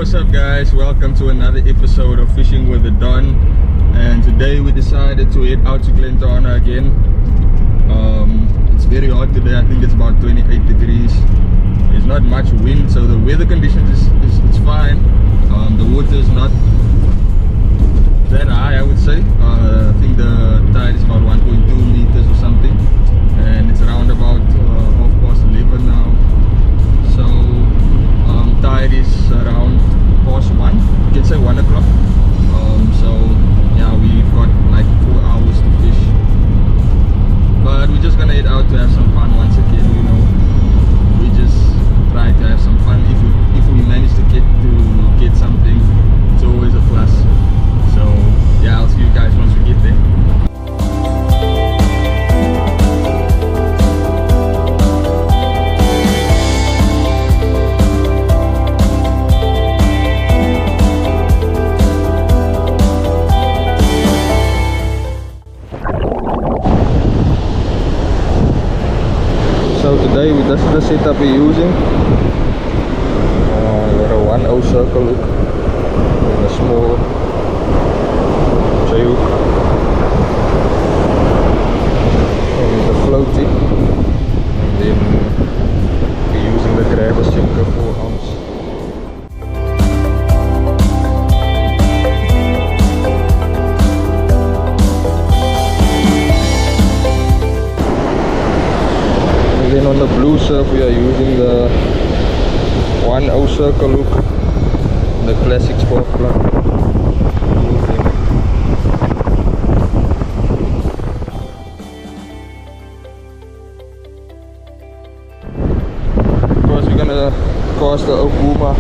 What's up guys, welcome to another episode of Fishing with the Don. And today we decided to head out to Glentana again. It's very hot today, I think it's about 28 degrees. There's not much wind, so the weather conditions is fine. The water is not that high, I would say. I think the tide is about 1.2 meters or something, and it's around about 11:30 now. So tide is around past 1, you can say 1 o'clock. So yeah, we've got like 4 hours to fish, but we're just gonna head out to have some fun once again. You know, we just try to have some fun. If we manage to get something, it's always a plus. So yeah, I'll see you guys once we get there. So today this is the setup we're using. Got a 1/0 circle hook and a small J hook and the floaty, and then we're using the grabber sinker 4 ounce. Then on the blue surf we are using the 1/0 circle hook, the classic spark plug. Of course we're gonna cast the Okuma.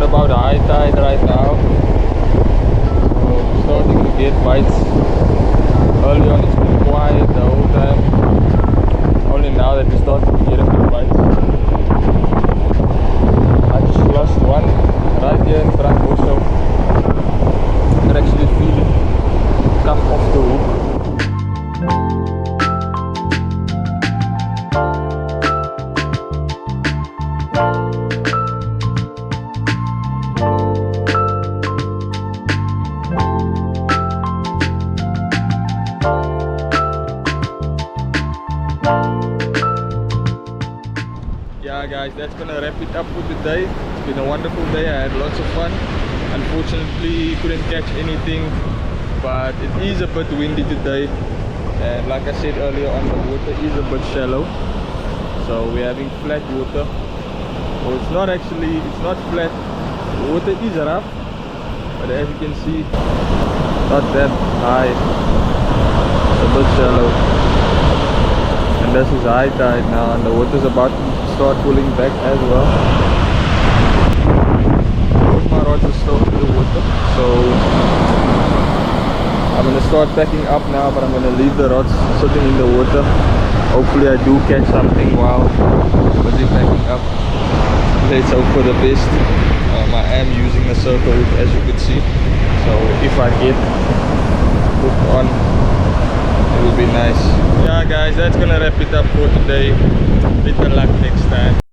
About high tide right now, so we're starting to get bites. Early on it's been quiet the whole time, only now that we're starting to get a few bites. I just lost one right here in front also. I can actually feel it come off the hook. gonna wrap it up for today. It's been a wonderful day. I had lots of fun. Unfortunately, couldn't catch anything, but it is a bit windy today. And like I said earlier on, the water is a bit shallow. So we're having flat water. Well, it's not actually, it's not flat. The water is rough, but as you can see, not that high. It's a bit shallow. And this is high tide now, and the water's about to start pulling back as well. Both my rods are still in the water, so I'm gonna start packing up now, but I'm gonna leave the rods sitting in the water. Hopefully I do catch something while busy packing up. Let's hope for the best. I am using the circle hook, as you could see, so if I get hooked on, it will be nice. Yeah guys, that's gonna wrap it up for today. Better luck next time.